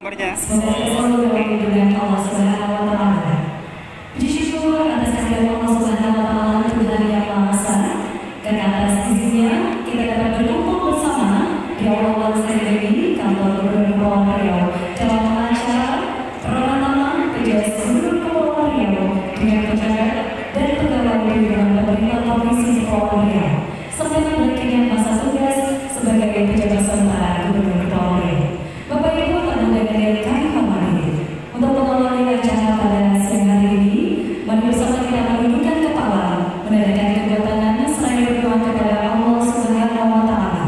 Semoga selalu dalam lindungan Allah Subhanahu wa Ta'ala. Puji syukur atas kehadiran Allah Subhanahu wa Ta'ala, Tuhan yang Maha Esa, dan atas izinnya kita dapat berkumpul bersama di awal sekali ini kantor Gubernur Kepulauan Riau dalam acara perolehan nama PJS Gubernur Kepulauan Riau dengan pejabat dan pegawai di lingkungan pemerintah Provinsi Kepulauan Riau serta berakhirnya masa tugas sebagai pejabat sementara Gubernur Kepulauan Riau. Bapak Ibu tamu undangan yang kami hormati, untuk mengawali acara pada siang hari ini, mari bersama kita menundukkan kepala, menandakan kedua tangan seraya berdoa kepada Allah Subhanahu wa Ta'ala.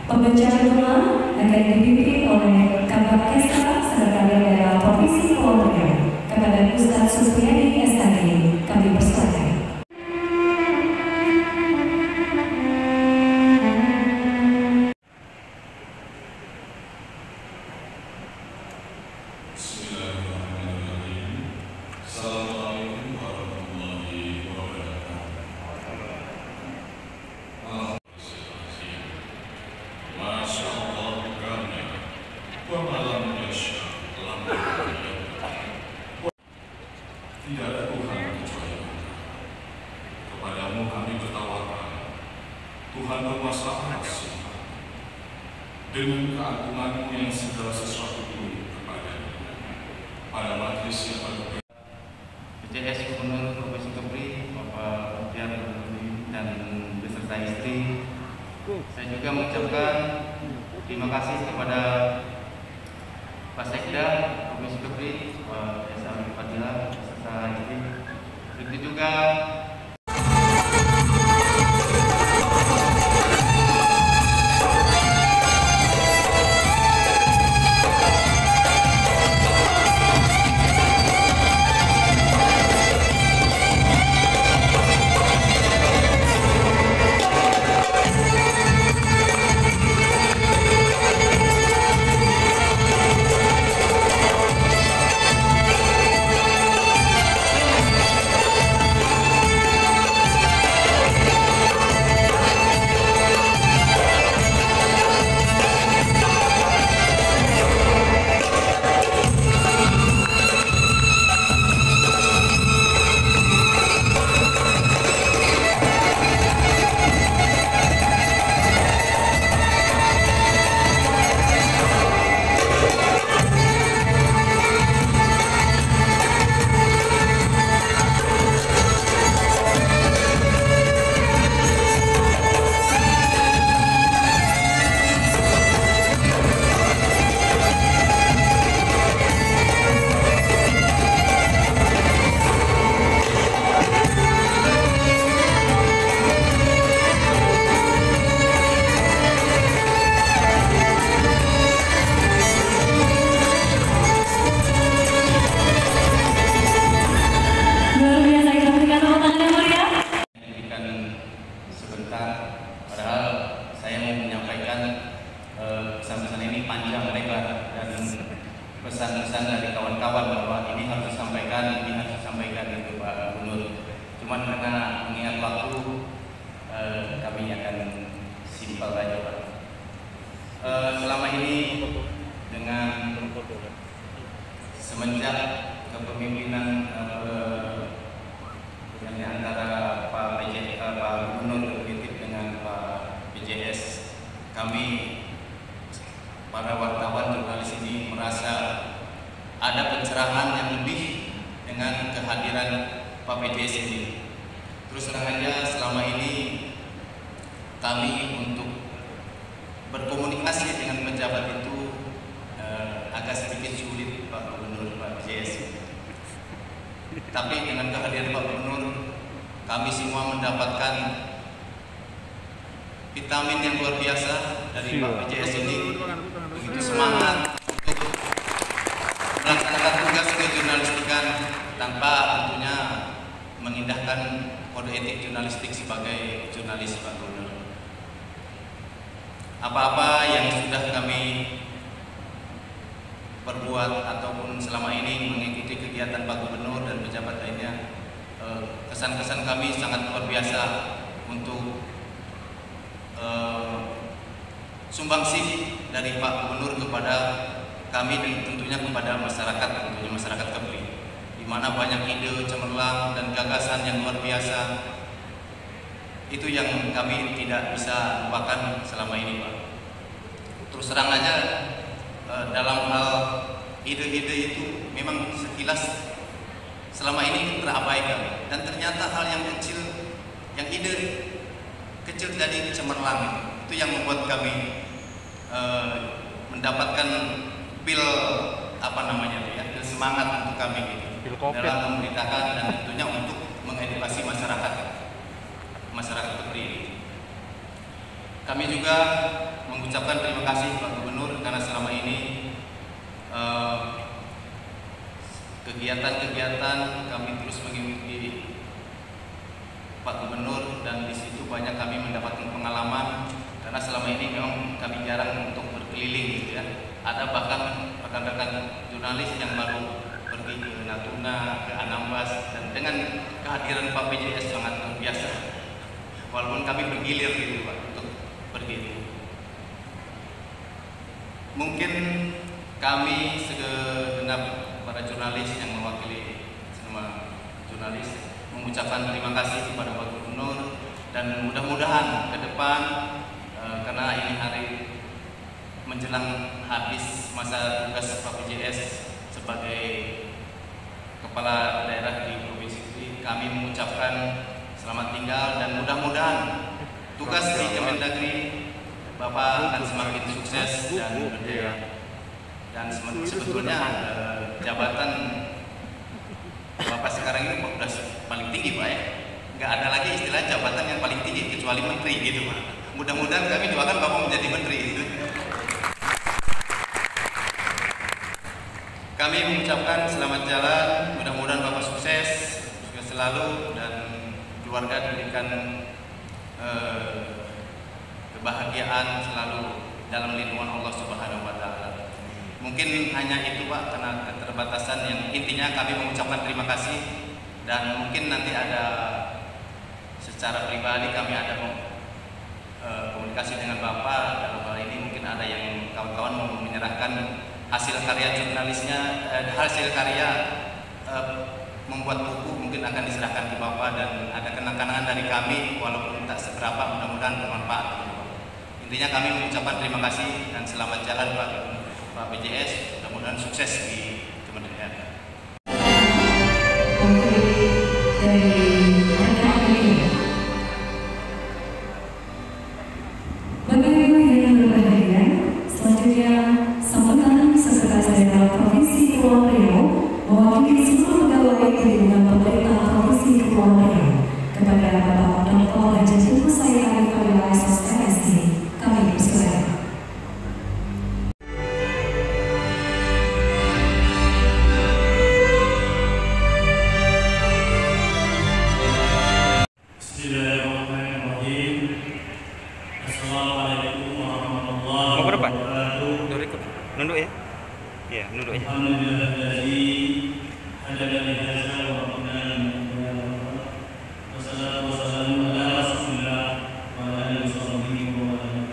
Pembacaan doa akan dipimpin oleh Kabak Kesra Sekretariat Daerah Provinsi Kepulauan Riau kepada Ustaz Supriyadi SHG. Kami persilakan. Tidak ada Tuhan kecuali Engkau. Kepadamu kami bertawakal, Tuhan berkuasa atas semua. Dengan keagungan-Mu yang segala sesuatu tunduk kepada-Mu. Pada majelis yang baru PJS Gubernur Provinsi Kepri, Bapak Tiar dan beserta istri, saya juga mengucapkan terima kasih kepada Pak Sekda Provinsi Kepri, Pak Esa Fadila, beserta istri. Begitu juga pesan-pesan ini panjang lebar dan pesan-pesan dari kawan-kawan bahwa ini harus disampaikan, ini harus disampaikan itu Pak Gubernur. Cuman karena mengingat waktu, kami akan simpel aja Pak. Selama ini dengan semenjak kepemimpinan yang antara Pak Gubernur Definitif dengan Pak PJS, kami para wartawan jurnalis ini merasa ada pencerahan yang lebih dengan kehadiran Pak PJS ini. Terus terang aja selama ini kami untuk berkomunikasi dengan pejabat itu agak sedikit sulit Pak Gubernur, Pak PJS. Tapi dengan kehadiran Pak Gubernur, kami semua mendapatkan vitamin yang luar biasa dari Pak PJS ini. Begitu semangat untuk melaksanakan tugas kejurnalistikan tanpa tentunya mengindahkan kode etik jurnalistik sebagai jurnalis Pak Gubernur. Apa-apa yang sudah kami perbuat ataupun selama ini mengikuti kegiatan Pak Gubernur dan pejabat lainnya, kesan-kesan kami sangat luar biasa untuk sumbangsih dari Pak Gubernur kepada kami dan tentunya kepada masyarakat, tentunya masyarakat Kepri, di mana banyak ide cemerlang dan gagasan yang luar biasa. Itu yang kami tidak bisa lupakan selama ini, Pak. Terus terang aja, dalam hal ide-ide itu memang sekilas selama ini terabaikan, dan ternyata hal yang kecil, yang ide kecil jadi cemerlang, itu yang membuat kami mendapatkan pil semangat untuk kami dalam memberitakan dan tentunya untuk mengedukasi masyarakat Kepri. Kami juga mengucapkan terima kasih Pak Gubernur karena selama ini kegiatan-kegiatan kami terus mengikuti Pak Gubernur, dan di situ banyak kami mendapatkan pengalaman karena selama ini memang kami jarang untuk berkeliling gitu ya. Ada bahkan rekan-rekan jurnalis yang baru pergi ke Natuna, ke Anambas, dan dengan kehadiran Pak PJS sangat luar biasa. Walaupun kami bergilir gitu Pak untuk pergi. Mungkin kami segenap para jurnalis yang mewakili semua jurnalis mengucapkan terima kasih kepada Pak Gubernur, dan mudah-mudahan ke depan karena ini hari menjelang habis masa tugas Pak PJS sebagai kepala daerah di Provinsi Kepri, kami mengucapkan selamat tinggal dan mudah-mudahan tugas di Kemendagri Bapak akan semakin sukses dan berjaya. Dan sebetulnya jabatan Bapak sekarang ini sudah paling tinggi Pak ya. Nggak ada lagi istilah jabatan yang paling tinggi kecuali menteri gitu Pak. Mudah-mudahan kami doakan Bapak menjadi menteri gitu. Kami mengucapkan selamat jalan, mudah-mudahan Bapak sukses selalu dan keluarga diberikan kebahagiaan selalu dalam lindungan Allah Subhanahu wa taala. Mungkin hanya itu Pak, karena keterbatasan yang intinya kami mengucapkan terima kasih, dan mungkin nanti ada secara pribadi kami ada komunikasi dengan Bapak dalam hal ini. Mungkin ada yang kawan-kawan mau menyerahkan hasil karya jurnalisnya, hasil karya membuat buku, mungkin akan diserahkan ke Bapak, dan ada kenang-kenangan dari kami walaupun tak seberapa, mudah-mudahan bermanfaat. Intinya kami mengucapkan terima kasih dan selamat jalan Pak PJS, mudah-mudahan sukses di Kementerian. Bapak Ibu yang berbahagia, selanjutnya sambutan Sekretaris Daerah Provinsi Kepulauan Riau mewakili seluruh pegawai di lingkungan pemerintah Provinsi Kepulauan Riau kepada Bapak Dr. Haji Tengku Said Arif Fadila SOS MSc. Kami persilakan. Bismillahirrahmanirrahim. Assalamualaikum warahmatullahi wabarakatuh. Nunduk ya? Iya, nunduk ya. Alhamdulillahilladzi hadana li hadza wa kunna wassalatu wassalamu ala Rasulillah wa ala alihi washabbihi wa man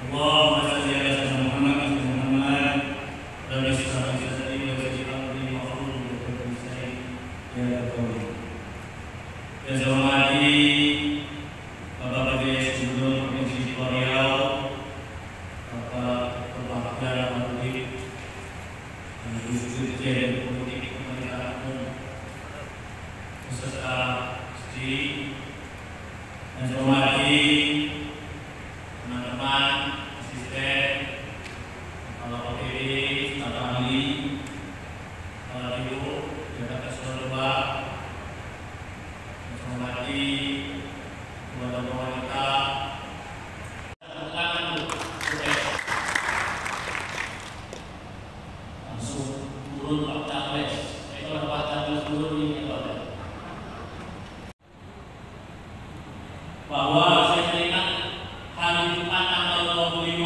Allahumma shalli ala sayyidina Muhammad wa Muhammad wa ala alihi wa sahbihi wa sallam wa ya Rabbi. Ya Zawadi Bapak PJS Gubernur Provinsi Riau, Bapak Kepala Politik dan Dirjen Politik Pemerintahan Umum beserta istri, dan saya hormati teman-teman, asisten, kepala OPD, staf ahli, kepala biro, jabat eselon 2, saya hormati kepada wanita. Langsung turun Pak Capres. Kalau Pak Capres turun ini apa? Bahwa saya teringat hari Jumat tanggal 25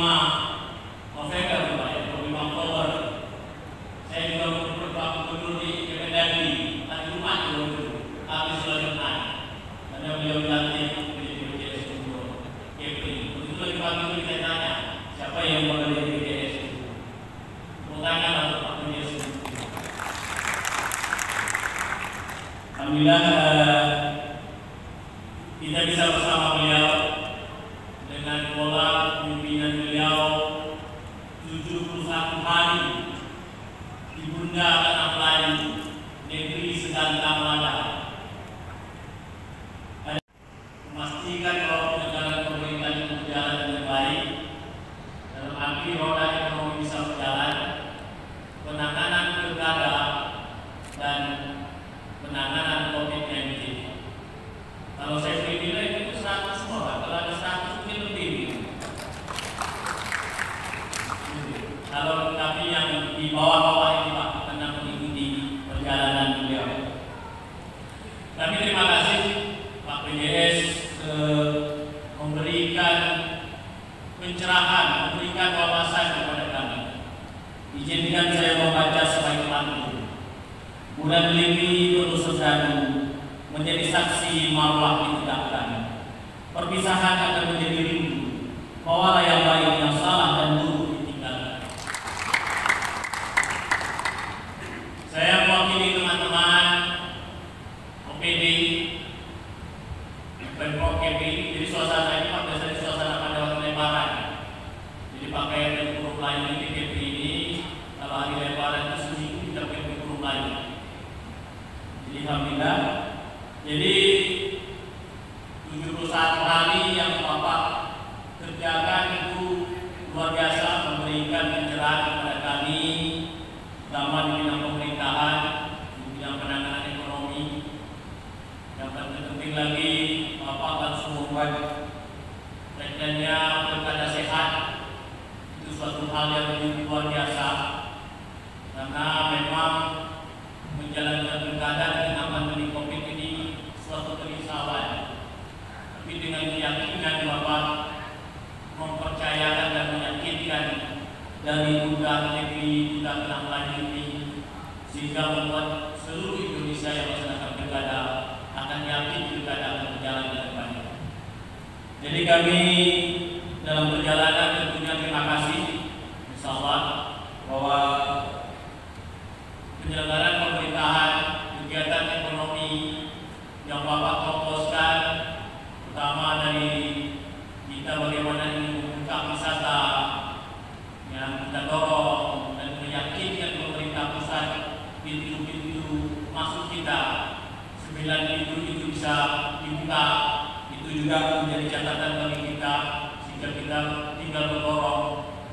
November, Pak, 25 Oktober. Saya juga mengumpul Pak Gubernur di Kemendagri hari Jumat itu, habis sholat Jumat. Karena beliau dilantik menjadi PJS Gubernur Kepri. Begitu dipanggil ditanya siapa yang mau jadi PJS itu. Alhamdulillah kita bisa bersama beliau dengan pola pimpinan beliau 71 hari di Bunda Anak Negeri Sedangkan Lada. Memastikan bahwa penyelenggaraan pemerintah itu berjalan dengan baik, dalam arti roda ekonomi bisa berjalan, penanganan pilkada dan penanganan COVID-19. Kalau saya beri nilai itu 100 semua, kalau ada 100 mungkin lebih. Kalau tapi yang di bawah-bawah ini Pak, karena mengikuti perjalanan beliau. Tapi terima kasih Pak PJS memberikan pencerahan, memberikan wawasan kepada kami. Izinkan saya membaca sebagai pantun. Bulan Lili penuh serdadu, menjadi saksi marwah ditegakkan. Perpisahan akan menjadi rindu, bawalah yang baik, yang salah dan buruk ditinggalkan. Saya mewakili teman-teman OPD Pemprov KPI. Jadi suasana ini pada saat suasana pada waktu lebaran. Jadi pakai huruf lain di KPI ini, kalau hari lebaran itu seminggu kita pakai huruf lain. Jadi alhamdulillah. Jadi 71 hari yang Bapak kerjakan itu luar biasa, memberikan pencerahan kepada kami, terutama di bidang pemerintahan, di bidang penanganan ekonomi. Yang penting lagi Bapak harus membuat rekennya pilkada sehat. Itu suatu hal yang luar biasa, karena memang menjalankan pilkada di tengah pandemi COVID ini suatu keniscayaan. Tapi dengan keyakinan Bapak mempercayakan dan meyakinkan dari Bunda Negeri Bunda Tenang Lagi ini, sehingga membuat seluruh Indonesia yang melaksanakan pilkada akan yakin pilkada akan berjalan dengan baik. Jadi kami dalam perjalanan tentunya terima kasih, insya Allah, bahwa penyelenggaraan pemerintahan, kegiatan ekonomi yang Bapak fokuskan, utama dari kita bagaimana ini membuka wisata yang kita dorong dan meyakinkan pemerintah pusat pintu-pintu masuk kita 9 pintu itu bisa dibuka. Itu juga menjadi catatan bagi kita, sehingga kita tinggal mendorong,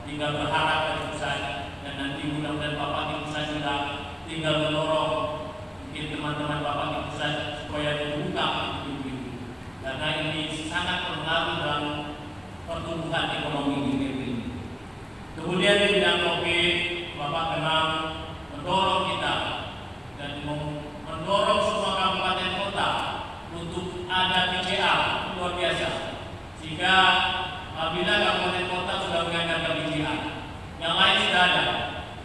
tinggal berharap dari pusat, dan nanti mudah-mudahan Bapak di pusat juga tinggal mendorong mungkin teman-teman Bapak di pusat supaya dibuka pintu-pintu, karena ini sangat berpengaruh dalam pertumbuhan ekonomi di negeri ini. Kemudian di bidang COVID, Bapak memang mendorong kita dan mendorong semua kabupaten kota untuk ada PCA luar biasa, sehingga apabila kabupaten kota sudah menganggarkan PCA, yang lain sudah ada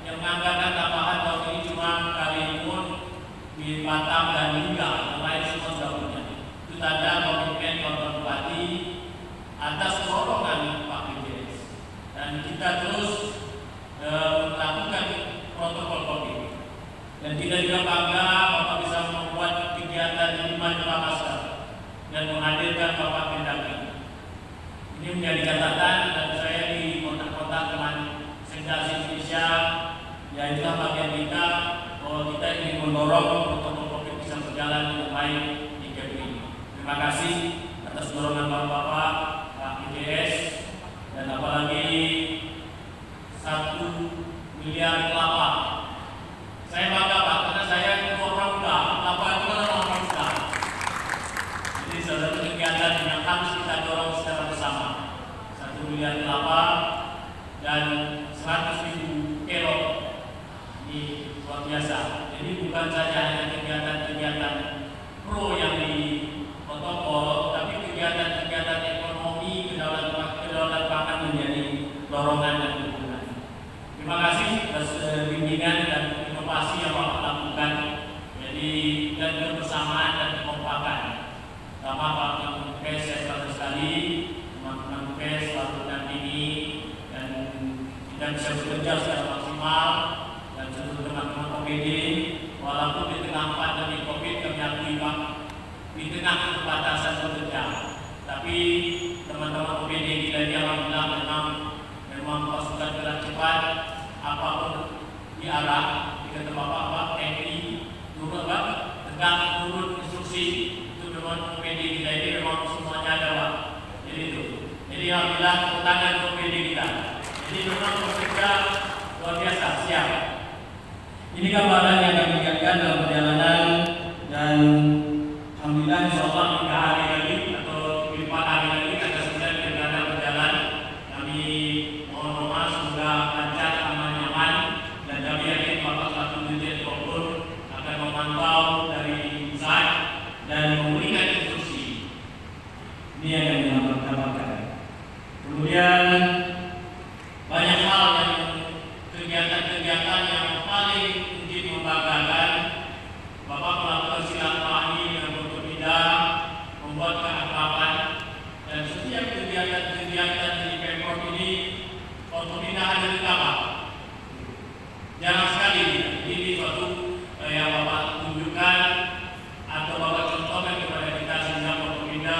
yang menganggarkan tambahan tahun ini cuma Karimun, di Batam dan Lingga, yang lain semua sudah punya. Itu tanda komitmen Bapak Bupati atas dorongan Pak PJS, dan kita terus melakukan protokol COVID. Dan kita juga bangga Bapak bisa membuat kegiatan 5 juta masker dan menghadirkan Bapak Mendagri. Ini menjadi catatan, dan saya di kota-kota teman Sekda Indonesia, ya itulah bagian kita bahwa kita ingin mendorong protokol COVID bisa berjalan dengan baik di KPI. Terima kasih atas dorongan Bapak Pak PJS, dan apalagi 1 miliar kelapa. Saya bangga Pak, karena saya itu orang muda, kelapa itu kan orang muda. Jadi saudara kegiatan yang harus kita dorong secara bersama. 1 miliar kelapa dan 100.000 kilo, ini luar biasa. Jadi bukan saja hanya kegiatan-kegiatan pro yang di protokol, tapi kegiatan-kegiatan ekonomi, kedaulatan pangan menjadi dorongan dan dukungan. Terima kasih atas bimbingan dan inovasi yang Bapak lakukan. Jadi dan kebersamaan dan kekompakan. Sama Pak Menkes, saya selalu sekali teman-teman Menkes selalu dampingi, dan kita bisa bekerja secara maksimal, dan seluruh teman-teman OPD, walaupun di tengah pandemi COVID kami akui Pak di tengah keterbatasan bekerja. Tapi teman-teman OPD kita ini alhamdulillah memang pasukan gerak cepat, apapun diarah, dikata bapak-bapak TNI turun tegak turun instruksi itu memang OPD kita ini memang semuanya ada Pak. Jadi itu. Jadi alhamdulillah ketangan OPD kita. Jadi memang bekerja luar biasa, siap. Ini gambaran yang kami lihatkan dalam perjalanan, dan alhamdulillah insyaallah 3 hari lagi atau 4 hari lagi akan selesai perjalanan berjalan. Kami mohon doa semoga lancar, aman, nyaman, dan kami yakin Bapak selaku Dirjen Kopur akan memantau dari pusat dan memberikan instruksi. Ini yang kami dapatkan. Kemudian banyak hal yang kegiatan-kegiatan yang paling mungkin membanggakan. Bapak melakukan silaturahmi dengan Forkopimda, membuat keakraban, dan setiap kegiatan-kegiatan di Pemkot ini Forkopimda hadir di kamar. Jarang sekali ini suatu yang Bapak tunjukkan atau Bapak contohkan kepada kita, sehingga Forkopimda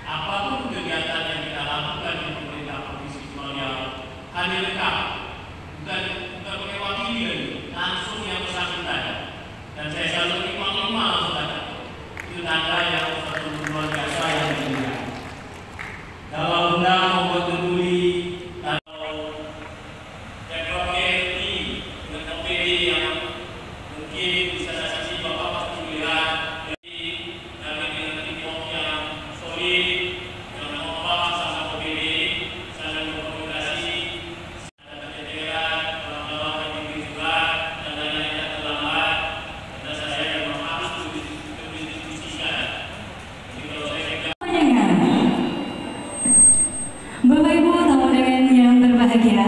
apapun kegiatan yang kita lakukan di pemerintah Provinsi Sulawesi hadir di kamar. Bukan pakai wakili lagi, langsung yang bersangkutan. Dan saya selalu nikmat langsung saja. Itu tanda yang satu luar biasa yang diberikan. Kalau Anda membuat peduli, kalau TKPD dengan OPD yang mungkin bisa saksi Bapak pasti melihat, jadi kami dengan tim yang solid, yang membawa sama OPD, saling berkomunikasi. Bapak Ibu tamu undangan yang berbahagia,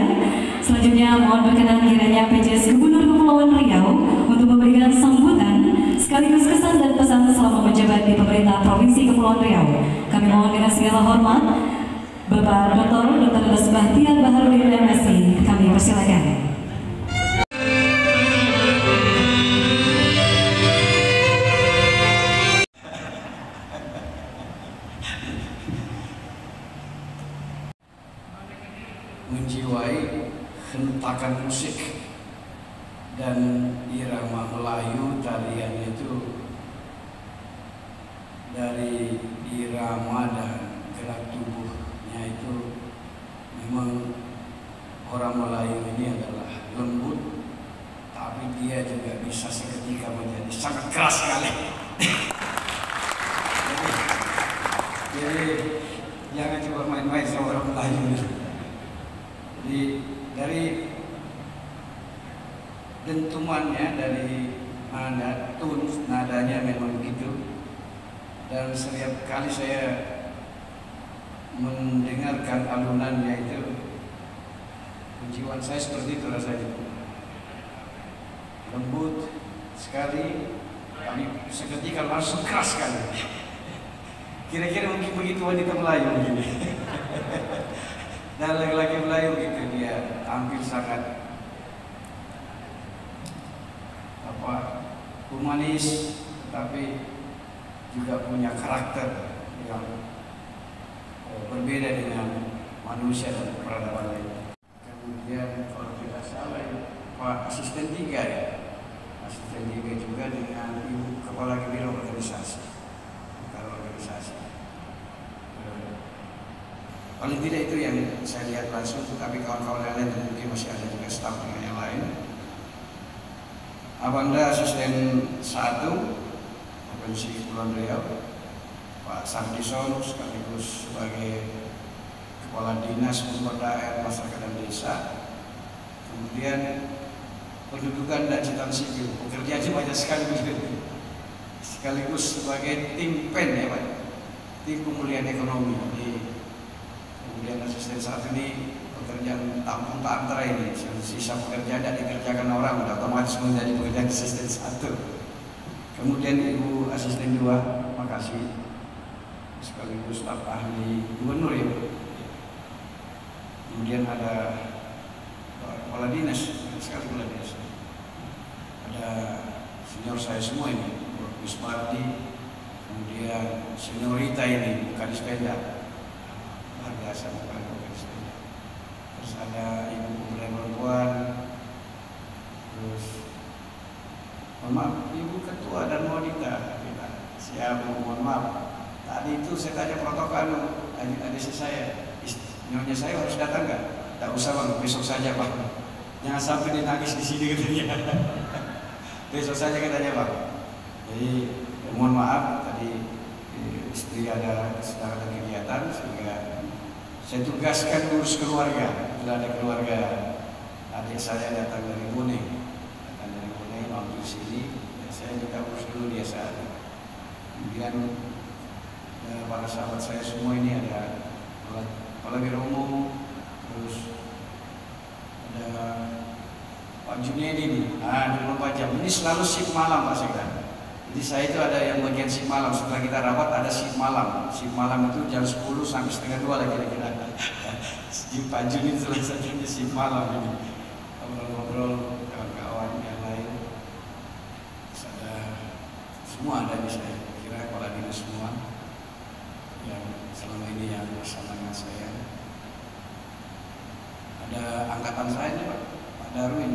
selanjutnya mohon berkenan kiranya PJS Gubernur Kepulauan Riau untuk memberikan sambutan sekaligus kesan dan pesan selama menjabat di pemerintah Provinsi Kepulauan Riau. Kami mohon dengan segala hormat Bapak Dr. Bahtiar Baharudin MSI, kami persilakan. Menjiwai hentakan musik dan irama Melayu, tarian itu dari irama dan gerak tubuhnya itu memang orang Melayu ini adalah lembut, tapi dia juga bisa seketika menjadi sangat keras sekali. jadi jangan coba main-main sama orang Melayu. Jadi dari dentumannya, dari nadanya memang begitu. Dan setiap kali saya mendengarkan alunannya itu, penjiwaan saya seperti itu rasanya. Lembut sekali, tapi seketika langsung keras sekali. Kira-kira mungkin begitu wanita Melayu begini. Dan laki-laki Melayu gitu, dia tampil sangat humanis, tapi juga punya karakter yang berbeda dengan manusia dan peradaban lain. Kemudian kalau tidak salah Pak Asisten 3 ya, Asisten 3 juga dengan Ibu Kepala Biro Organisasi. Paling tidak itu yang saya lihat langsung, tapi kawan-kawan yang lain mungkin masih ada juga staf dengan yang lain. Abangda Asisten 1 Provinsi Kepulauan Riau, Pak Sardison sekaligus sebagai Kepala Dinas Pemberdayaan Masyarakat dan Desa. Kemudian Pendudukan dan Catatan Sipil, pekerjaannya banyak sekali sekaligus sebagai tim PEN ya Pak, tim pemulihan ekonomi. Kemudian Asisten 1 ini pekerjaan tampung tak antara ini, sisa pekerjaan tidak dikerjakan orang, sudah otomatis menjadi pekerjaan Asisten 1. Kemudian Ibu Asisten 2, makasih, sekaligus staf ahli gubernur ya. Kemudian ada kepala dinas, sekali kepala dinas. Ada senior saya semua ini, Wispardi, kemudian seniorita ini bukan sepeda, luar biasa bukan sepeda. Terus ada ibu pemberdayaan perempuan, terus mohon maaf ibu ketua dan wanita kita. Siap, mohon maaf. Tadi itu saya tanya protokol adik saya, nyonya saya harus datang nggak? Tak usah bang, besok saja bang. Jangan sampai dia nangis di sini katanya. Besok saja katanya bang. Jadi mohon maaf tadi istri sedang ada kegiatan sehingga saya tugaskan ngurus keluarga. Bila ada keluarga adik saya datang dari Bone, mampir sini, saya minta urus dulu dia saat. Kemudian para sahabat saya semua ini ada kepala biro umum, terus ada Pak Junedi nih, 24 jam. Ini selalu shift malam Pak Sekda. Jadi saya itu ada yang bagian shift malam. Setelah kita rapat ada shift malam. Shift malam itu jam 10 sampai setengah 2 lah kira-kira. Pak Junedi salah satunya shift malam ini. Ngobrol-ngobrol kawan-kawan yang lain. Terus ada semua ada di saya. Kira kepala dinas semua yang selama ini yang bersama dengan saya. Ada angkatan saya nih Pak Darwin.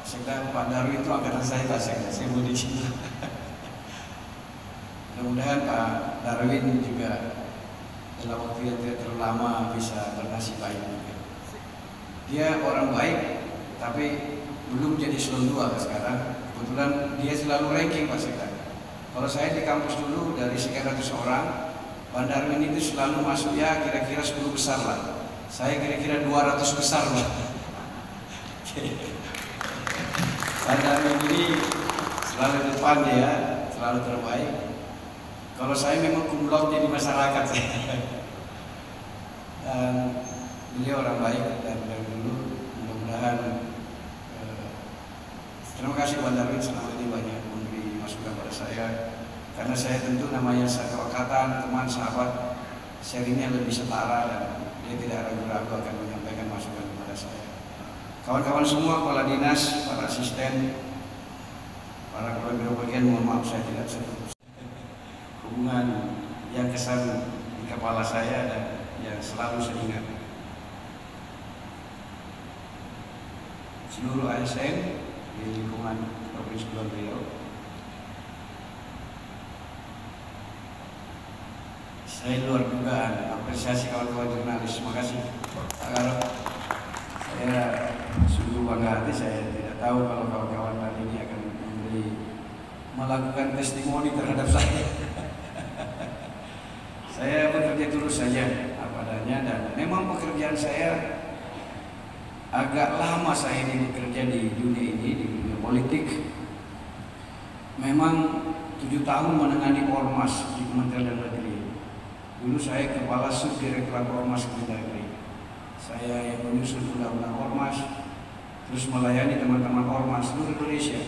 Sekda Pak Darwin itu angkatan saya Pak Sekda. Saya mau dicinta. Mudah-mudahan Pak Darwin juga dalam waktu yang tidak terlalu lama bisa bernasib baik. Dia orang baik, tapi belum jadi eselon 2 sekarang. Kebetulan dia selalu ranking Pak Sekda. Kalau saya di kampus dulu dari sekian ratus orang, Pak Darwin itu selalu masuk ya kira-kira 10 besar lah. Saya kira-kira 200 besar lah. Pak Darwin ini selalu depan dia, selalu terbaik. Kalau saya memang cum laude di masyarakat dan beliau orang baik dari dulu. Mudah-mudahan terima kasih Pak Darwin selama ini banyak memberi masukan pada saya. Karena saya tentu namanya satu angkatan, teman, sahabat, sharingnya lebih setara dan dia tidak ragu-ragu akan menyampaikan masukan kepada saya. Kawan-kawan semua, kepala dinas, para asisten, para kepala biro bagian, mohon maaf saya tidak sebut hubungan yang kesan di kepala saya dan yang selalu saya ingat. Seluruh ASN di lingkungan Provinsi Kepulauan Riau, saya luar dugaan apresiasi kawan-kawan jurnalis. Terima kasih. Kalau saya sungguh bangga hati, saya tidak tahu kalau kawan-kawan hari ini akan melakukan testimoni terhadap saya. Saya bekerja terus saja apa adanya dan memang pekerjaan saya agak lama saya ini bekerja di dunia ini, di dunia politik. Memang 7 tahun menangani ormas di Kementerian Dalam Negeri. Dulu saya kepala subdirektorat ormas Kementerian Negeri. Saya yang menyusun undang-undang ormas, terus melayani teman-teman ormas seluruh Indonesia.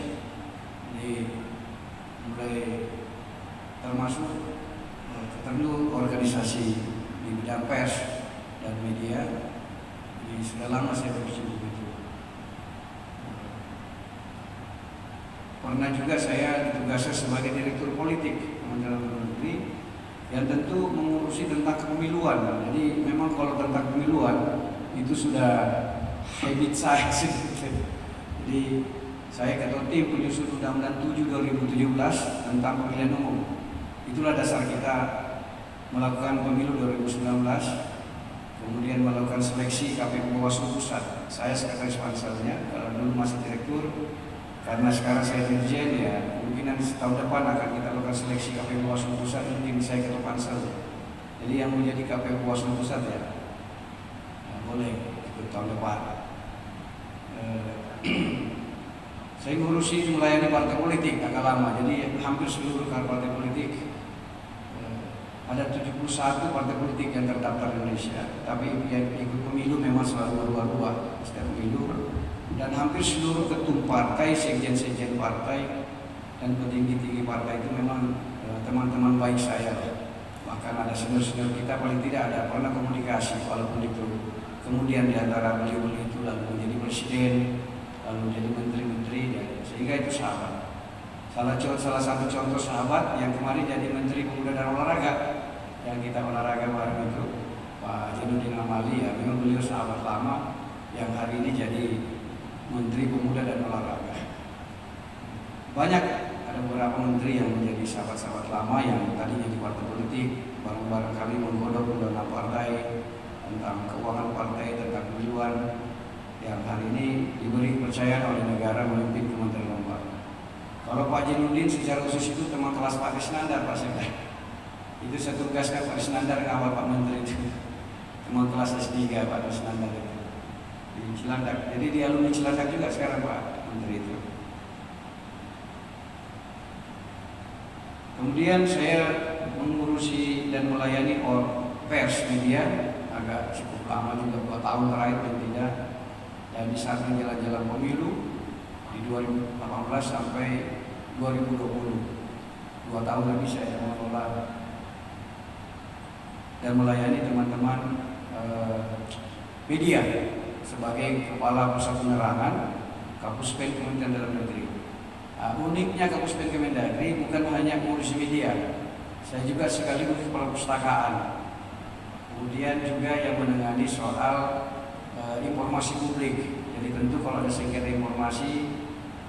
Jadi mulai termasuk tentu organisasi di bidang pers dan media. Jadi sudah lama saya berkecimpung itu. Pernah juga saya ditugaskan sebagai direktur politik Kementerian Dalam Negeri yang tentu mengurusi tentang kepemiluan. Jadi memang kalau tentang pemiluan itu sudah habit saya. Jadi saya ketua tim penyusun Undang-Undang 7 2017 tentang pemilihan umum. Itulah dasar kita melakukan pemilu 2019, kemudian melakukan seleksi KPU Bawaslu Pusat. Saya sekretaris panselnya, kalau dulu masih direktur. Karena sekarang saya dirjen ya, mungkin nanti tahun depan akan kita lakukan seleksi KPU Bawaslu Pusat, mungkin saya ketua pansel. Jadi yang menjadi KPU Bawaslu Pusat ya, boleh ikut tahun depan. Saya ngurusi melayani partai politik agak lama, jadi hampir seluruh partai politik. Ada 71 partai politik yang terdaftar di Indonesia, tapi yang ikut pemilu memang selalu berubah-ubah setiap pemilu. Dan hampir seluruh ketum partai, sekjen-sekjen partai, dan petinggi-tinggi partai itu memang teman-teman baik saya. Bahkan ada senior-senior kita paling tidak ada pernah komunikasi walaupun itu. Kemudian diantara beliau-beliau itu lalu menjadi presiden, lalu menjadi menteri-menteri, sehingga itu sahabat. salah satu contoh sahabat yang kemarin jadi Menteri Pemuda dan Olahraga, yang kita olahraga bareng itu, Pak Zainuddin Amali, ya memang beliau sahabat lama yang hari ini jadi Menteri Pemuda dan Olahraga. Banyak, ada beberapa menteri yang menjadi sahabat-sahabat lama yang tadinya di partai politik, bareng-bareng kali menggodok undang partai, tentang keuangan partai, tentang tujuan, yang hari ini diberi kepercayaan oleh negara memimpin Kementerian Lembaga. Kalau Pak Zainuddin secara khusus itu teman kelas Pak Risnandar, Pak Sekda. Itu saya tugaskan Pak Risnandar ngawal Pak Menteri itu. Teman kelas S3 Pak Risnandar itu. Di Cilandak. Jadi di alumni Cilandak juga sekarang Pak Menteri itu. Kemudian saya mengurusi dan melayani pers media agak cukup lama juga, 2 tahun terakhir dan tidak. Dan di saat menjelang pemilu di 2018 sampai 2020, 2 tahun lebih saya mengelola dan melayani teman-teman media sebagai Kepala Pusat Penerangan Kapuspen Kementerian Dalam Negeri. Uniknya Kapuspen Kemendagri bukan hanya ngurusi media, saya juga sekaligus Kepala Pustakaan. Kemudian juga yang menangani soal informasi publik. Jadi tentu kalau ada sengketa informasi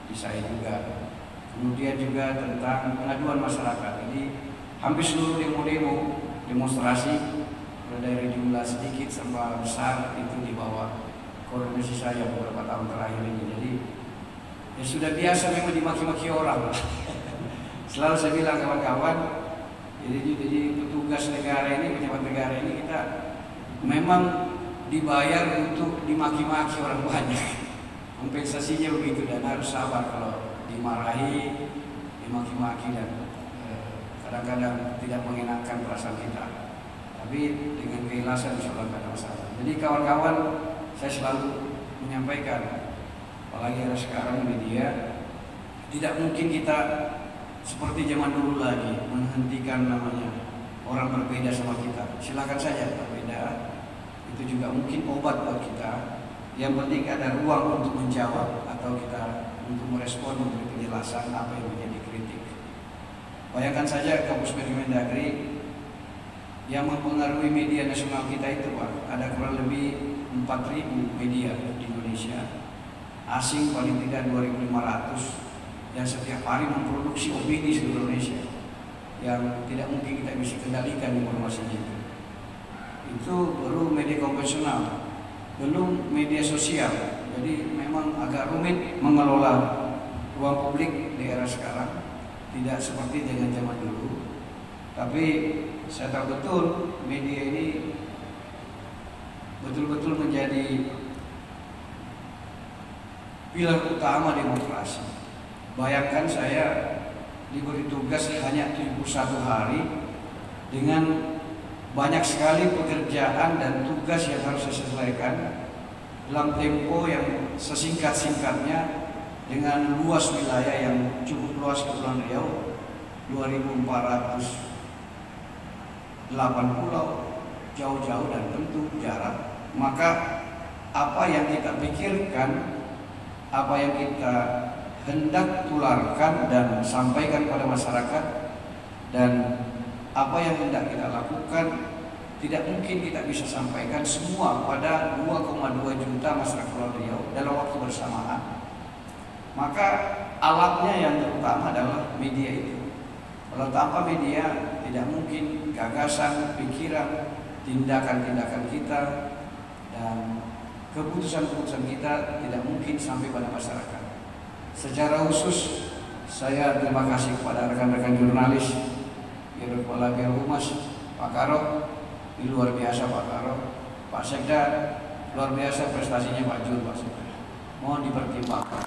di saya juga. Kemudian juga tentang pengaduan masyarakat. Jadi hampir seluruh demo-demo, demonstrasi dari jumlah sedikit sampai besar itu di bawah koordinasi saya beberapa tahun terakhir ini. Jadi ya sudah biasa memang dimaki-maki orang. Selalu saya bilang kawan-kawan, jadi petugas negara ini, pejabat negara ini kita memang dibayar untuk dimaki-maki orang banyak. Kompensasinya begitu, dan harus sabar kalau dimarahi, dimaki-maki, dan kadang-kadang tidak mengenakan perasaan kita. Tapi dengan keikhlasan insya Allah tidak ada masalah. Jadi kawan-kawan, saya selalu menyampaikan, apalagi era sekarang media, tidak mungkin kita seperti zaman dulu lagi menghentikan namanya orang berbeda sama kita. Silakan saja berbeda. Itu juga mungkin obat buat kita. Yang penting ada ruang untuk menjawab atau kita untuk merespon, memberi penjelasan apa yang menjadi kritik. Bayangkan saja Kapuspen Kemendagri yang mempengaruhi media nasional kita itu, Pak, ada kurang lebih 4.000 media di Indonesia. Asing paling tidak 2.500 yang setiap hari memproduksi opini seluruh Indonesia yang tidak mungkin kita bisa kendalikan informasinya itu. Itu baru media konvensional, belum media sosial. Jadi memang agak rumit mengelola ruang publik di era sekarang, tidak seperti dengan zaman dulu. Tapi saya tahu betul media ini betul-betul menjadi pilar utama demokrasi. Bayangkan saya diberi tugas hanya 71 hari dengan banyak sekali pekerjaan dan tugas yang harus saya selesaikan dalam tempo yang sesingkat-singkatnya dengan luas wilayah yang cukup luas. Kepulauan Riau 2.408 pulau, jauh-jauh dan tentu jarak. Maka apa yang kita pikirkan, apa yang kita hendak tularkan dan sampaikan pada masyarakat, dan apa yang hendak kita lakukan, tidak mungkin kita bisa sampaikan semua pada 2,2 juta masyarakat Kepulauan Riau dalam waktu bersamaan. Maka alatnya yang terutama adalah media itu. Kalau tanpa media, tidak mungkin gagasan, pikiran, tindakan-tindakan kita dan keputusan-keputusan kita tidak mungkin sampai pada masyarakat. Secara khusus, saya terima kasih kepada rekan-rekan jurnalis, Kepala Biro Humas, Pak Karo, luar biasa Pak Karo, Pak Sekda, luar biasa prestasinya Pak Jul, Pak Sekda. Mohon dipertimbangkan.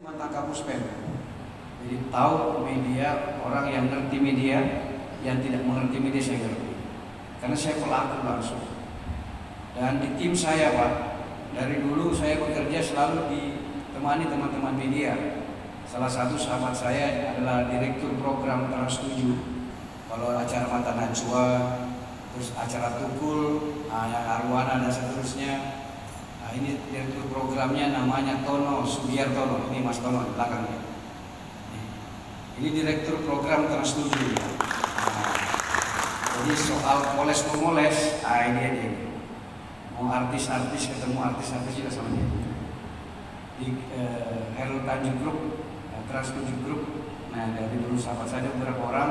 Mantan Kapuspen, jadi tahu media, orang yang ngerti media, yang tidak mengerti media saya ngerti. Karena saya pelaku langsung. Dan di tim saya, Pak, dari dulu saya bekerja selalu ditemani teman-teman media. Salah satu sahabat saya adalah direktur program Trans 7. Kalau acara Mata Najwa, terus acara Tukul, yang Arwana dan seterusnya, ini direktur programnya namanya Tono Sugiartono. Ini Mas Tono di belakangnya. Ini direktur program Trans 7. Jadi soal poles-memoles, ini aja. Mau artis-artis ketemu artis-artis juga sama dia. Di Herul Tanjung Group, Trans 7 Group. Nah, dari dulu sahabat saya beberapa orang.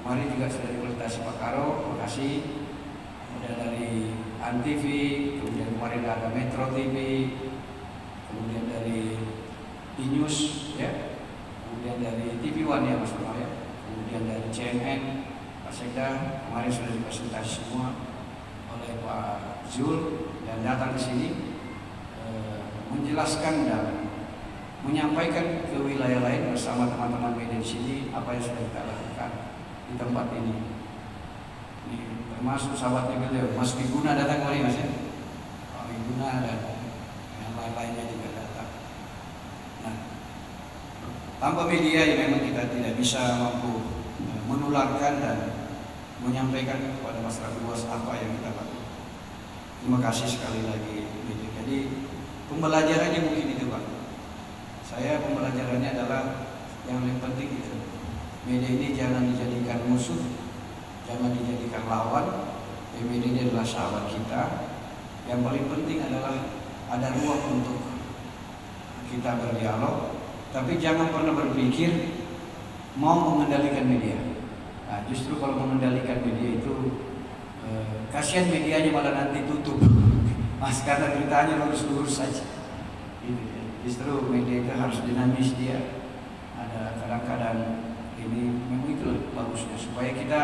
Kemarin juga sudah dikonsultasi Pak Karo, makasih. Kemudian dari Antv, kemudian kemarin ada Metro TV, kemudian dari News, ya, kemudian dari TV One ya Mas Bro ya, kemudian dari CNN, Pak Sekda, kemarin sudah dipresentasi semua oleh Pak Zul dan datang ke sini menjelaskan dan menyampaikan ke wilayah lain bersama teman-teman media di sini apa yang sudah kita lakukan di tempat ini. Ini termasuk sahabatnya beliau, Mas Wiguna datang kemarin Mas ya, Pak Wiguna dan yang lain-lainnya juga datang. Nah, tanpa media ya memang kita tidak bisa mampu menularkan dan menyampaikan kepada masyarakat luas apa yang kita lakukan. Terima kasih sekali lagi media. Jadi pembelajarannya mungkin itu Pak. Saya pembelajarannya adalah yang paling penting itu. Media ini jangan dijadikan musuh, jangan dijadikan lawan. Media ini adalah sahabat kita. Yang paling penting adalah ada ruang untuk kita berdialog. Tapi jangan pernah berpikir mau mengendalikan media. Nah, justru kalau mengendalikan media itu kasihan medianya malah nanti tutup. Mas karena beritanya lurus-lurus saja. Justru media itu harus dinamis dia. Ada kadang-kadang ini memang itulah bagusnya supaya kita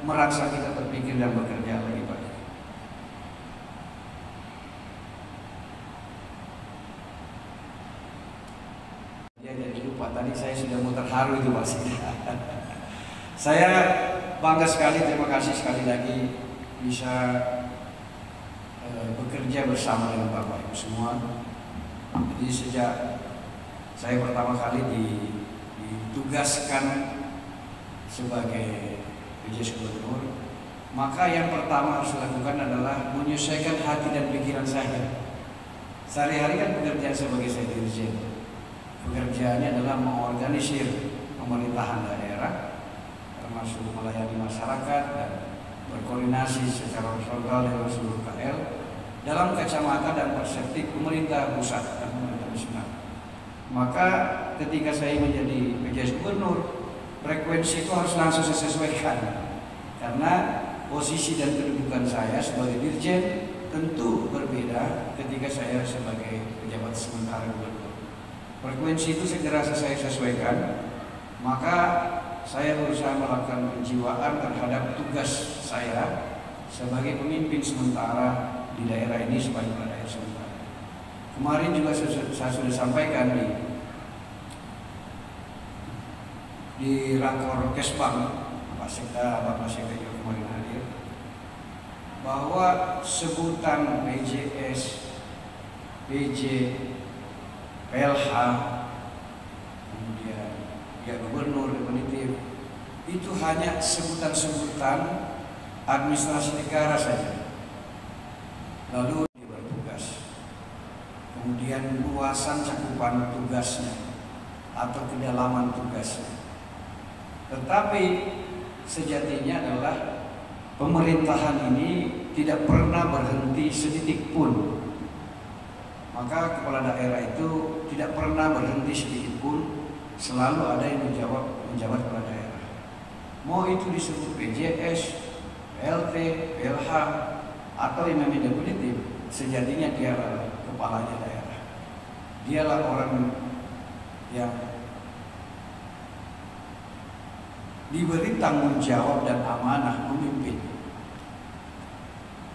merasa kita berpikir dan bekerja lebih baik. Ya jadi lupa tadi saya sudah mau terharu itu Pak. Saya bangga sekali, terima kasih sekali lagi bisa bekerja bersama dengan Bapak Ibu semua. Jadi sejak saya pertama kali ditugaskan sebagai PJ Gubernur, maka yang pertama harus dilakukan adalah menyesuaikan hati dan pikiran saya. Sehari-hari kan pekerjaan sebagai saya dirjen, pekerjaannya adalah mengorganisir pemerintahan daerah, termasuk melayani masyarakat dan berkoordinasi secara horizontal dengan seluruh KL dalam kacamata dan perspektif pemerintah pusat dan pemerintah nasional. Maka ketika saya menjadi PJ Gubernur, frekuensi itu harus langsung disesuaikan karena posisi dan kedudukan saya sebagai dirjen tentu berbeda ketika saya sebagai pejabat sementara gubernur. Frekuensi itu segera saya sesuaikan, maka saya berusaha melakukan penjiwaan terhadap tugas saya sebagai pemimpin sementara di daerah ini sebagai daerah sementara. Kemarin juga saya sudah sampaikan di rakor Kesbang, Pak Sekda, Bapak Sekda juga kemarin hadir, bahwa sebutan PJS, PJ, PLH, kemudian ya gubernur, definitif, itu hanya sebutan-sebutan administrasi negara saja. Lalu dia bertugas, kemudian luasan cakupan tugasnya atau kedalaman tugasnya. Tetapi sejatinya adalah pemerintahan ini tidak pernah berhenti sedetik pun. Maka kepala daerah itu tidak pernah berhenti sedikit pun, selalu ada yang menjabat kepala daerah. Mau itu disebut PJS, PLT, PLH, atau imam definitif, sejatinya dia adalah kepalanya daerah. Dialah orang yang diberi tanggung jawab dan amanah memimpin.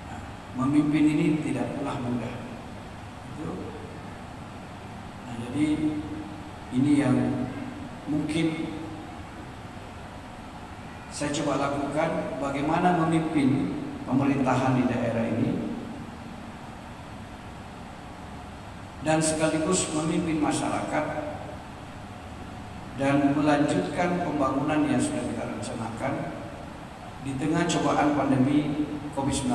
Nah, memimpin ini tidak pernah mudah. Nah, jadi ini yang mungkin saya coba lakukan, bagaimana memimpin pemerintahan di daerah ini dan sekaligus memimpin masyarakat dan melanjutkan pembangunan yang sudah kita rencanakan di tengah cobaan pandemi COVID-19.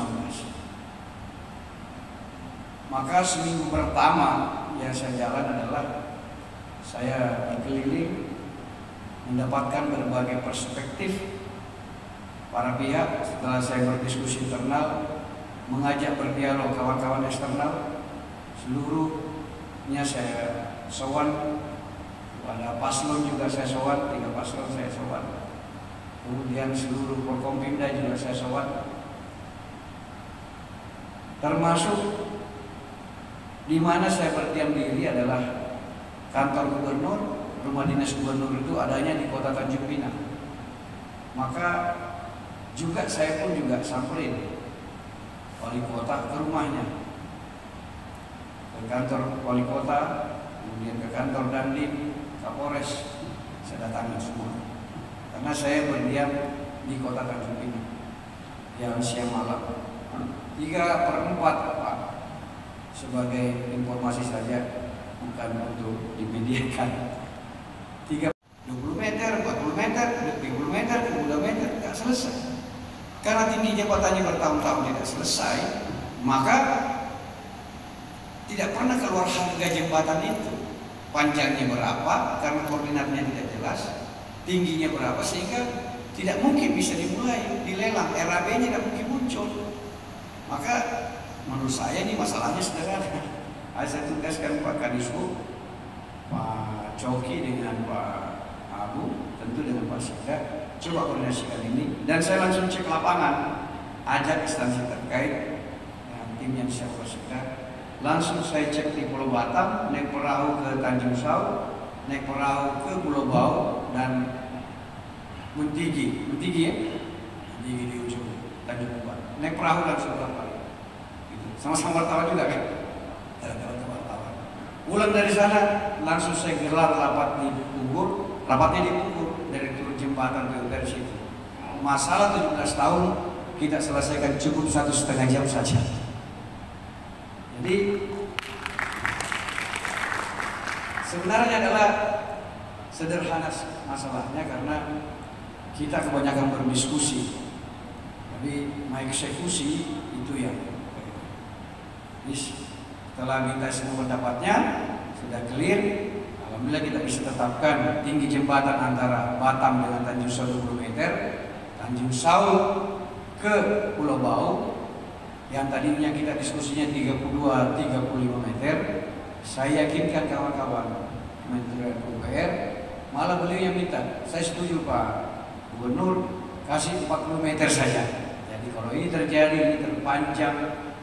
Maka seminggu pertama yang saya jalan adalah saya berkeliling mendapatkan berbagai perspektif para pihak. Setelah saya berdiskusi internal, mengajak berdialog kawan-kawan eksternal, seluruhnya saya sowan. Pada paslon juga saya sowan, 3 paslon saya sowan. Kemudian seluruh Forkompimda juga saya sowan. Termasuk di mana saya berdiam diri adalah kantor gubernur, rumah dinas gubernur itu adanya di Kota Tanjung Pinang. Maka juga saya pun juga samperin wali kota ke rumahnya, ke kantor wali kota, kemudian ke kantor Dandim, Kapolres, saya datangi semua. Karena saya berdiam di Kota Tanjung Pinang yang siang malam 3/4, Pak, sebagai informasi saja, bukan untuk dimediakan. 20 meter, 40 meter, 30 meter, 30 meter, tidak selesai. Karena tinggi jabatannya bertahun-tahun tidak selesai, maka tidak pernah keluar harga jembatan itu. Panjangnya berapa, karena koordinatnya tidak jelas, tingginya berapa, sehingga tidak mungkin bisa dimulai, dilelang, RAB-nya tidak mungkin muncul. Maka menurut saya ini masalahnya sederhana. Saya tugaskan Pak Kadisub, Pak Coki dengan Pak Abu, tentu dengan Pak Sekda, coba koordinasikan ini. Dan saya langsung cek lapangan, ajak instansi terkait dengan tim yang siap Pak Sekda. Langsung saya cek di Pulau Batam, naik perahu ke Tanjung Sau, naik perahu ke Pulau Bau, dan Muntigi ya, Muntigi di ujung Tanjung Uban. Naik perahu langsung ke Bali. Gitu. Sama-sama wartawan juga kan? Wartawan. Pulang dari sana, langsung saya gelar rapat di Bungkur, rapatnya di Bungkur, dari turun jembatan dari situ. Masalah 17 tahun kita selesaikan cukup 1,5 jam saja. Jadi sebenarnya adalah sederhana masalahnya karena kita kebanyakan berdiskusi, tapi mengeksekusi itu yang setelah minta semua pendapatnya sudah clear. Alhamdulillah kita bisa tetapkan tinggi jembatan antara Batam dengan Tanjung Sau 20 meter, Tanjung Sau ke Pulau Bau yang tadinya kita diskusinya 32-35 meter. Saya yakinkan kawan-kawan Kementerian PUPR, malah beliau yang minta, saya setuju Pak Gubernur, kasih 40 meter saja. Jadi kalau ini terjadi, ini terpanjang,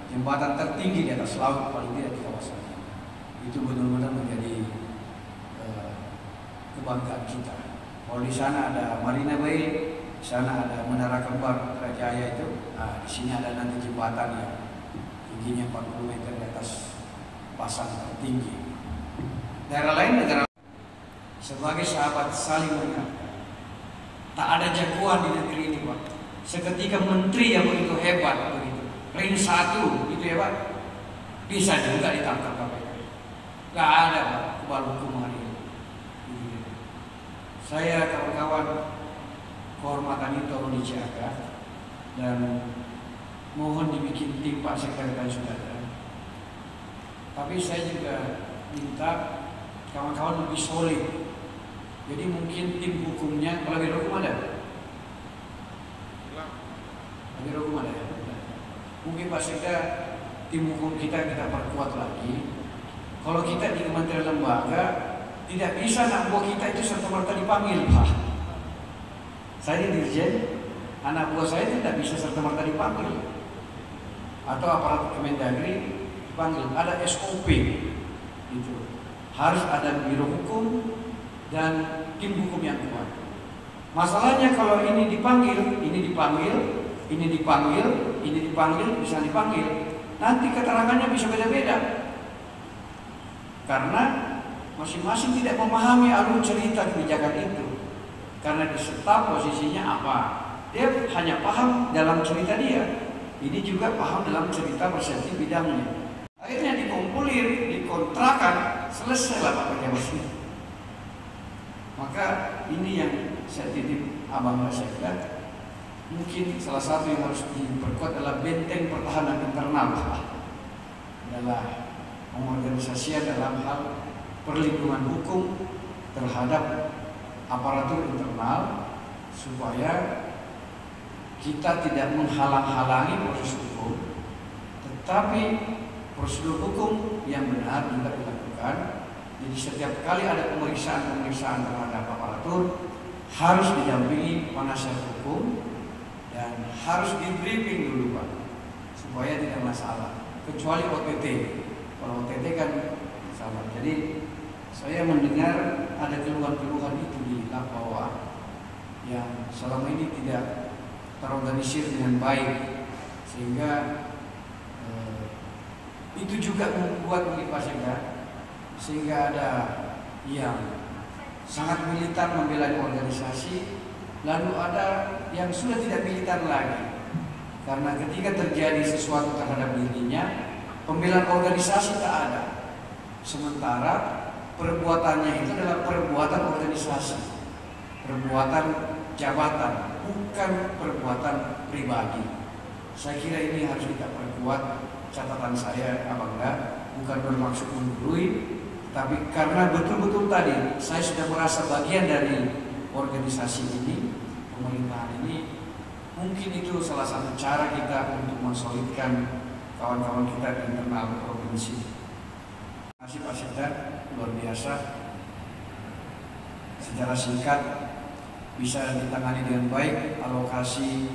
jembatan tertinggi di atas laut paling tidak di kawasan ini, itu benar-benar menjadi kebanggaan kita. Kalau di sana ada Marina Bay, di sana ada Menara Kembar Trajaya itu, nah, di sini ada nanti jembatan yang tingginya 40 meter di atas pasang tertinggi. Daerah lain, negara sebagai sahabat saling mengingatkan. Tak ada jagoan di negeri ini, Pak. Seketika menteri yang begitu hebat, begitu ring 1 itu ya Pak, bisa juga ditangkap KPK. Gak ada Pak kebal hukum hari ini. Saya kawan-kawan, kehormatan itu tolong dijaga dan mohon dibikin tim Pak Sekretaris Saudara. Tapi saya juga minta kawan-kawan lebih solid. Jadi mungkin tim hukumnya, kalau biro hukum ada? Biro hukum ada ya? Mungkin Pak Sekda, tim hukum kita perkuat lagi. Kalau kita di kementerian lembaga, tidak bisa anak buah kita itu serta-merta dipanggil Pak. Saya di Dirjen, anak buah saya tidak bisa serta-merta dipanggil. Atau aparat Kemendagri dipanggil, ada SOP gitu. Harus ada biro hukum dan tim hukum yang kuat. Masalahnya kalau ini dipanggil, ini dipanggil, ini dipanggil, ini dipanggil, bisa dipanggil, nanti keterangannya bisa beda-beda. Karena masing-masing tidak memahami alur cerita kebijakan itu. Karena di staf posisinya apa? Dia hanya paham dalam cerita dia. Ini juga paham dalam cerita persepsi bidangnya. Akhirnya dikumpulin, dikontrakan, selesailah Pak pejabat ini. Maka ini yang saya titip Abang Sekda. Mungkin salah satu yang harus diperkuat adalah benteng pertahanan internal adalah pengorganisasian dalam hal perlindungan hukum terhadap aparatur internal supaya kita tidak menghalang-halangi proses hukum, tetapi prosedur hukum yang benar juga dilakukan. Jadi setiap kali ada pemeriksaan terhadap aparatur harus didampingi penasihat hukum dan harus di briefing dulu Pak, supaya tidak masalah. Kecuali OTT, kalau OTT kan sama. Jadi saya mendengar ada keluhan-keluhan itu di lap bawah yang selama ini tidak terorganisir dengan baik, sehingga itu juga membuat mungkin Pak Sekda, sehingga ada yang sangat militan membela organisasi, lalu ada yang sudah tidak militan lagi, karena ketika terjadi sesuatu terhadap dirinya, pembelaan organisasi tak ada, sementara perbuatannya itu adalah perbuatan organisasi, perbuatan jabatan, bukan perbuatan pribadi. Saya kira ini harus kita perkuat. Catatan saya, Abangga, bukan bermaksud menggurui, tapi karena betul-betul tadi saya sudah merasa bagian dari organisasi ini, pemerintahan ini, mungkin itu salah satu cara kita untuk mensolidkan kawan-kawan kita di internal provinsi. Terima kasih Pak Sekda, luar biasa. Secara singkat bisa ditangani dengan baik, alokasi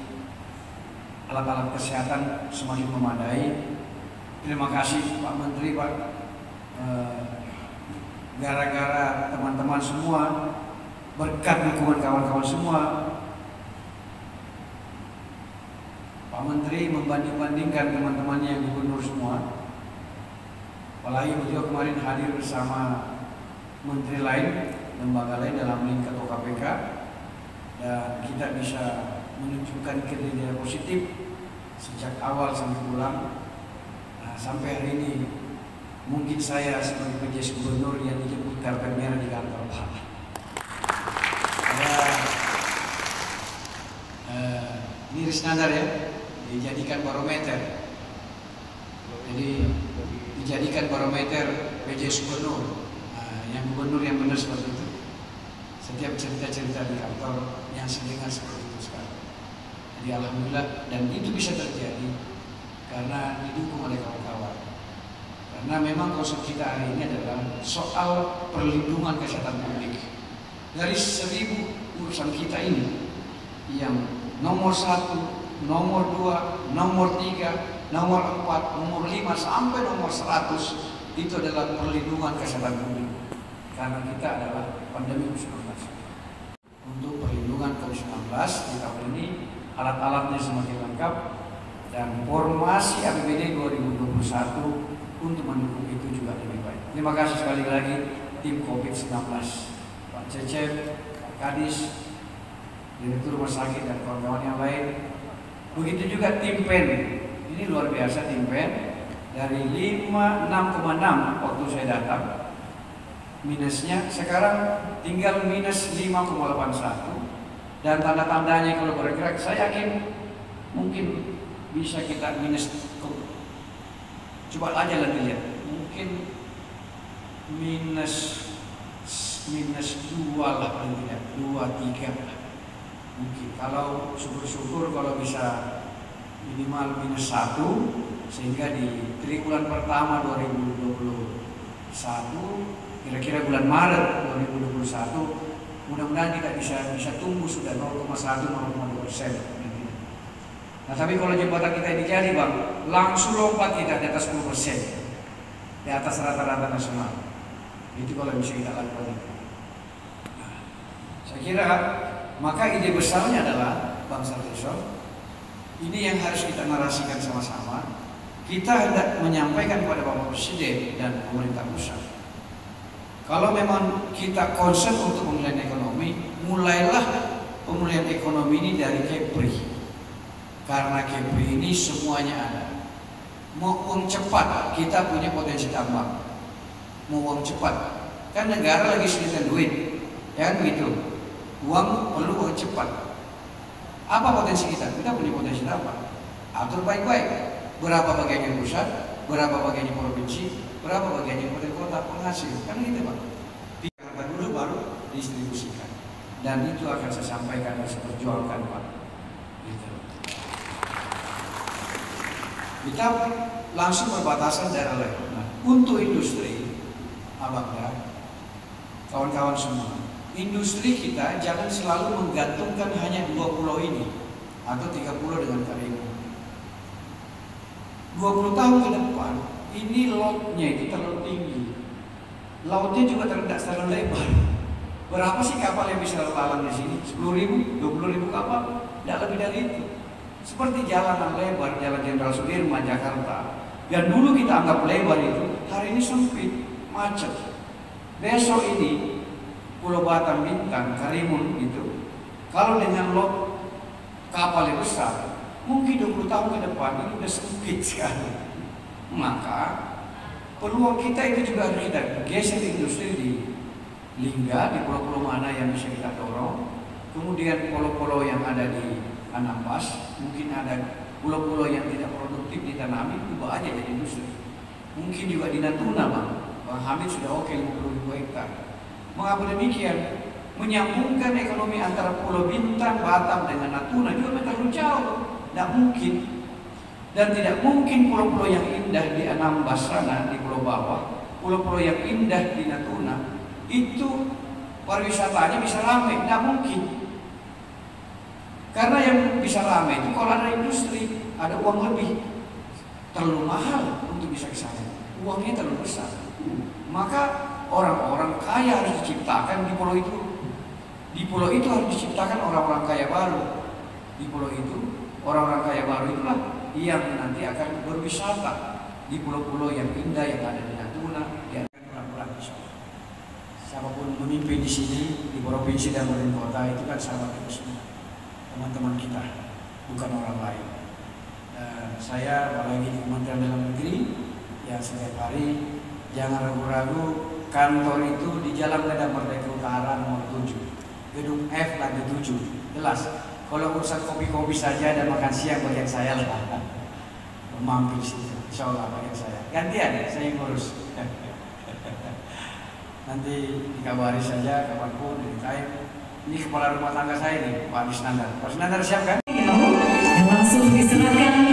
alat-alat kesehatan semakin memadai. Terima kasih Pak Menteri, Pak. Gara-gara teman-teman semua, berkat dukungan kawan-kawan semua, Pak Menteri membanding-bandingkan teman-temannya yang gubernur semua. Apalagi beliau kemarin hadir bersama menteri lain, lembaga lain dalam link ketua KPK, dan kita bisa menunjukkan kinerja positif sejak awal sampai pulang. Nah, sampai hari ini mungkin saya sebagai PJS Gubernur yang dijemput karpet merah di kantor Pak. Ini Risnandar ya, dijadikan barometer. Jadi dijadikan barometer PJS Gubernur. Yang gubernur yang benar seperti itu. Setiap cerita-cerita di kantor yang saya dengar seperti itu sekarang. Jadi alhamdulillah, dan itu bisa terjadi karena didukung oleh kawan-kawan. Karena memang konsep kita hari ini adalah soal perlindungan kesehatan publik. Dari 1000 urusan kita ini, yang nomor 1, nomor 2, nomor 3, nomor 4, nomor 5 sampai nomor 100 itu adalah perlindungan kesehatan publik. Karena kita adalah pandemi COVID-19. Untuk perlindungan COVID-19 di tahun ini alat-alatnya semakin lengkap dan formasi APBD 2021 untuk mendukung itu juga lebih baik. Terima kasih sekali lagi tim COVID-19, Pak Cecep, Pak Kadis, Direktur Rumah Sakit dan kawan-kawan yang lain. Begitu juga tim PEN. Ini luar biasa tim PEN. Dari 6,6 waktu saya datang, minusnya sekarang tinggal minus 5,81, dan tanda-tandanya kalau bergerak saya yakin mungkin bisa kita minus, coba aja lah dilihat, mungkin minus 2 lah paling tidak, 2-3 mungkin. Kalau syukur-syukur kalau bisa minimal minus 1, sehingga di triwulan pertama 2021 kira-kira bulan Maret 2021 mudah-mudahan kita bisa tumbuh sudah 0,1-0,2%. Nah tapi kalau jembatan kita ini jadi Bang, langsung lompat kita di atas 10%, di atas rata-rata nasional. Itu kalau bisa kita lakukan. Nah, saya kira maka ide besarnya adalah Bang Sartiso, ini yang harus kita narasikan sama-sama. Kita hendak menyampaikan kepada Bapak Presiden dan pemerintah pusat, kalau memang kita concern untuk pemulihan ekonomi, mulailah pemulihan ekonomi ini dari Kepri. Karena Kepri ini semuanya ada. Mau uang cepat, kita punya potensi tambang. Mau uang cepat, kan negara lagi sulitan duit, ya kan begitu. Uang perlu uang cepat. Apa potensi kita? Kita punya potensi tambang. Atur baik-baik. Berapa bagiannya pusat, berapa bagiannya provinsi, berapa bagiannya kabupaten kota penghasil, kan gitu Pak. Di Jakarta dulu baru distribusikan, dan itu akan saya sampaikan dan saya perjuangkan Pak. Gitu. Kita langsung berbatasan daerah lain. Nah, untuk industri, abang ya, kawan-kawan semua, industri kita jangan selalu menggantungkan hanya 2 pulau ini atau 3 pulau dengan Karimun. 20 tahun ke depan, ini lautnya itu terlalu tinggi, lautnya juga tidak terlalu lebar. Berapa sih kapal yang bisa lalang di sini? 10.000, 20.000 kapal? Tidak lebih dari itu. Seperti jalanan lebar, Jalan Jenderal Sudirman, Jakarta, yang dulu kita anggap lebar itu, hari ini sempit, macet. Besok ini Pulau Batam, Bintan, Karimun itu, kalau dengan lot kapal yang besar, mungkin 20 tahun ke depan ini udah sempit sekali. Maka peluang kita itu juga harus kita geser industri di Lingga, di pulau-pulau mana yang bisa kita dorong. Kemudian pulau-pulau yang ada di Anambas, mungkin ada pulau-pulau yang tidak produktif ditanami, ubah aja jadi industri. Mungkin juga di Natuna Bang Hamid sudah oke 50.000 hektar. Mengapa demikian? Menyambungkan ekonomi antara Pulau Bintan, Batam dengan Natuna juga terlalu jauh. Tidak mungkin. Dan tidak mungkin pulau-pulau yang indah di Anambas sana, di pulau bawah, pulau-pulau yang indah di Natuna, itu pariwisatanya bisa ramai. Tidak mungkin. Karena yang bisa ramai itu kalau ada industri, ada uang lebih. Terlalu mahal untuk bisa ke sana. Uangnya terlalu besar. Maka orang-orang kaya harus diciptakan di pulau itu. Di pulau itu harus diciptakan orang-orang kaya baru. Di pulau itu, orang-orang kaya baru itulah yang nanti akan berwisata di pulau-pulau yang indah yang ada di Natuna. Dia akan pelan-pelan insyaallah. Siapapun memimpin di sini, di provinsi dan kabupaten kota itu kan sahabat kita semua, teman-teman kita, bukan orang lain. Dan saya apalagi di Kementerian Dalam Negeri, ya setiap hari jangan ragu-ragu, kantor itu di Jalan Medan Merdeka Utara nomor 7, gedung F lantai 7. Jelas, kalau urusan kopi-kopi saja dan makan siang bagian saya lah. Mampir situ, insya Allah bagian saya. Gantian, saya yang ngurus. Nanti dikabari saja kapanpun, anytime. Ini kepala rumah tangga saya nih, Pak Isnandar. Pak Isnandar siap kan? Yang langsung diserahkan